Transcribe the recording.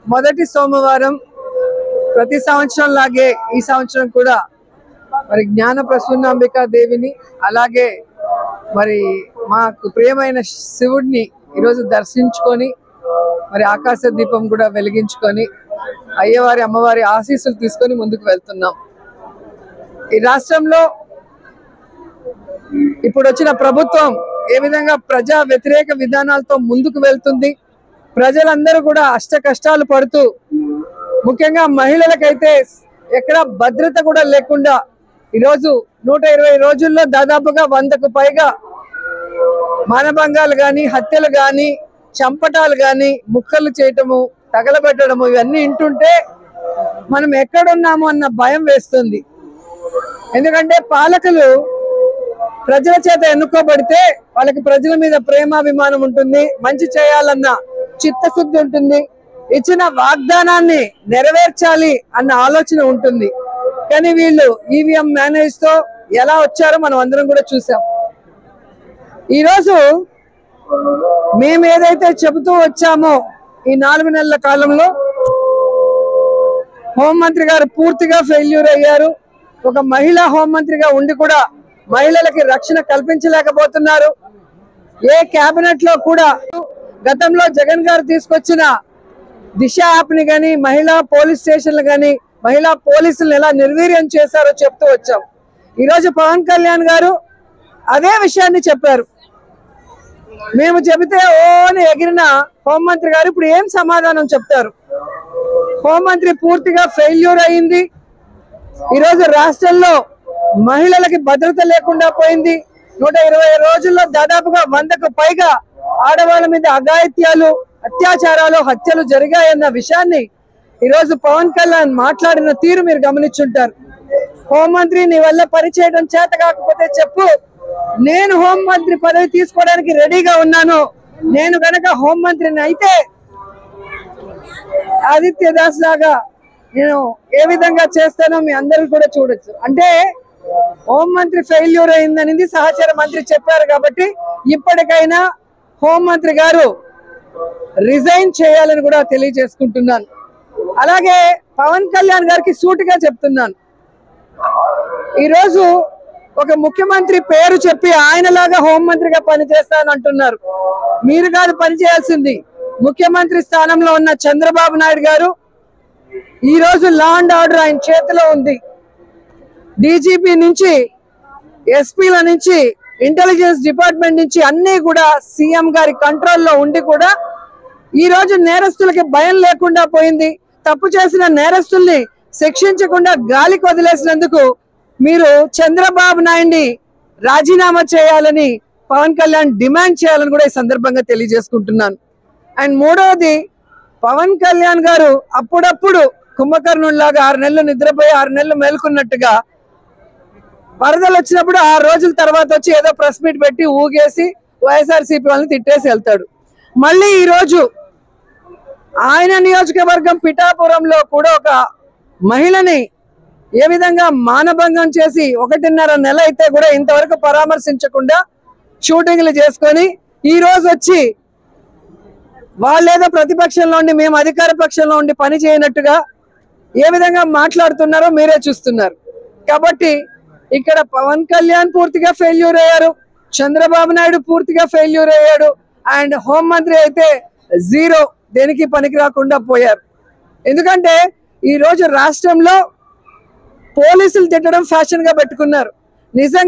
మొదటి సోమవారం ప్రతి సంవత్సరం లాగే ఈ సంవత్సరం కూడా మరి జ్ఞాన ప్రసూనాంబికా దేవిని అలాగే మరి మాకు ప్రియమైన శివుడిని ఈరోజు దర్శించుకొని మరి ఆకాశ దీపం కూడా వెలిగించుకొని అయ్యవారి అమ్మవారి ఆశీస్సులు తీసుకొని ముందుకు వెళ్తున్నాం. ఈ రాష్ట్రంలో ఇప్పుడు వచ్చిన ప్రభుత్వం ఏ విధంగా ప్రజా వ్యతిరేక విధానాలతో ముందుకు వెళ్తుంది, ప్రజలందరూ కూడా అష్ట కష్టాలు పడుతూ ముఖ్యంగా మహిళలకైతే ఎక్కడ భద్రత కూడా లేకుండా ఈరోజు 120 రోజుల్లో దాదాపుగా 100కు పైగా మానభంగాలు కానీ హత్యలు కానీ చంపటాలు కానీ ముక్కలు చేయటము తగలబెట్టడము ఇవన్నీ వింటుంటే మనం ఎక్కడున్నాము అన్న భయం వేస్తుంది. ఎందుకంటే పాలకులు ప్రజల చేత ఎన్నుకోబడితే వాళ్ళకి ప్రజల మీద ప్రేమాభిమానం ఉంటుంది, మంచి చేయాలన్న చిత్తశుద్ధి ఉంటుంది, ఇచ్చిన వాగ్దానాన్ని నెరవేర్చాలి అన్న ఆలోచన ఉంటుంది. కానీ వీళ్ళు ఈవీఎం మేనేజ్ తో ఎలా వచ్చారో మనం అందరం కూడా చూసాం. ఈరోజు మేము ఏదైతే చెబుతూ వచ్చామో ఈ 4 నెలల కాలంలో హోంమంత్రి గారు పూర్తిగా ఫెయిల్యూర్ అయ్యారు. ఒక మహిళా హోంమంత్రిగా ఉండి కూడా మహిళలకి రక్షణ కల్పించలేకపోతున్నారు. ఏ కేబినెట్ లో కూడా గతంలో జగన్ గారు తీసుకొచ్చిన దిశ యాప్ ని కానీ మహిళా పోలీస్ స్టేషన్లు కానీ మహిళా పోలీసులను ఎలా నిర్వీర్యం చేశారో చెప్తూ వచ్చాం. ఈరోజు పవన్ కళ్యాణ్ గారు అదే విషయాన్ని చెప్పారు. మేము చెబితే ఓని ఎగిరిన హోంమంత్రి గారు ఇప్పుడు ఏం సమాధానం చెప్తారు? హోంమంత్రి పూర్తిగా ఫెయిల్యూర్ అయింది. ఈరోజు రాష్ట్రంలో మహిళలకి భద్రత లేకుండా పోయింది. 120 రోజుల్లో దాదాపుగా 100కు పైగా ఆడవాళ్ళ మీద అఘాయిత్యాలు, అత్యాచారాలు, హత్యలు జరిగాయన్న విషయాన్ని ఈరోజు పవన్ కళ్యాణ్ మాట్లాడిన తీరు మీరు గమనించుంటారు. హోంమంత్రి నీ వల్ల పనిచేయడం చేత కాకపోతే చెప్పు, నేను హోంమంత్రి పదవి తీసుకోవడానికి రెడీగా ఉన్నాను, నేను గనక హోంమంత్రిని అయితే ఆదిత్య దాస్ లాగా నేను ఏ విధంగా చేస్తానో మీ అందరూ కూడా చూడొచ్చు. అంటే హోంమంత్రి ఫెయిల్యూర్ అయిందనేది సహచర మంత్రి చెప్పారు కాబట్టి ఇప్పటికైనా హోంమంత్రి గారు రిజైన్ చేయాలని కూడా తెలియజేసుకుంటున్నాను. అలాగే పవన్ కళ్యాణ్ గారికి సూటిగా చెప్తున్నాను, ఈరోజు ఒక ముఖ్యమంత్రి పేరు చెప్పి ఆయనలాగా హోంమంత్రిగా పనిచేస్తాను అంటున్నారు. మీరు కాదు పనిచేయాల్సింది, ముఖ్యమంత్రి స్థానంలో ఉన్న చంద్రబాబు నాయుడు గారు. ఈరోజు లా అండ్ ఆర్డర్ ఆయన చేతిలో ఉంది. డీజీపీ నుంచి ఎస్పీల నుంచి ఇంటెలిజెన్స్ డిపార్ట్మెంట్ నుంచి అన్ని కూడా సీఎం గారి కంట్రోల్లో ఉండి కూడా ఈ రోజు నేరస్తులకి భయం లేకుండా పోయింది. తప్పు చేసిన నేరస్తుల్ని శిక్షించకుండా గాలికి వదిలేసినందుకు మీరు చంద్రబాబు నాయుడిని రాజీనామా చేయాలని పవన్ కళ్యాణ్ డిమాండ్ చేయాలని కూడా ఈ సందర్భంగా తెలియజేసుకుంటున్నాను. అండ్ మూడవది, పవన్ కళ్యాణ్ గారు అప్పుడప్పుడు కుంభకర్ణుల్లాగా 6 నెలలు నిద్రపోయి 6 నెలలు మేల్కొన్నట్టుగా వరదలు వచ్చినప్పుడు 6 రోజుల తర్వాత వచ్చి ఏదో ప్రెస్ మీట్ పెట్టి ఊగేసి వైఎస్ఆర్సీపీ వాళ్ళని తిట్టేసి వెళ్తాడు. మళ్ళీ ఈరోజు ఆయన నియోజకవర్గం పిఠాపురంలో కూడా ఒక మహిళని ఏ విధంగా మానభంగం చేసి 1.5 నెల అయితే కూడా ఇంతవరకు పరామర్శించకుండా షూటింగ్లు చేసుకొని ఈ రోజు వచ్చి వాళ్ళేదో ప్రతిపక్షంలో ఉండి మేము అధికార పక్షంలో ఉండి పని చేయనట్టుగా ఏ విధంగా మాట్లాడుతున్నారో మీరే చూస్తున్నారు. కాబట్టి ఇక్కడ పవన్ కళ్యాణ్ పూర్తిగా ఫెయిల్యూర్ అయ్యారు, చంద్రబాబు నాయుడు పూర్తిగా ఫెయిల్యూర్ అయ్యాడు, అండ్ హోంమంత్రి అయితే జీరో, దేనికి పనికి రాకుండా పోయారు. ఎందుకంటే ఈ రోజు రాష్ట్రంలో పోలీసులు తిట్టడం ఫ్యాషన్ గా పెట్టుకున్నారు. నిజంగా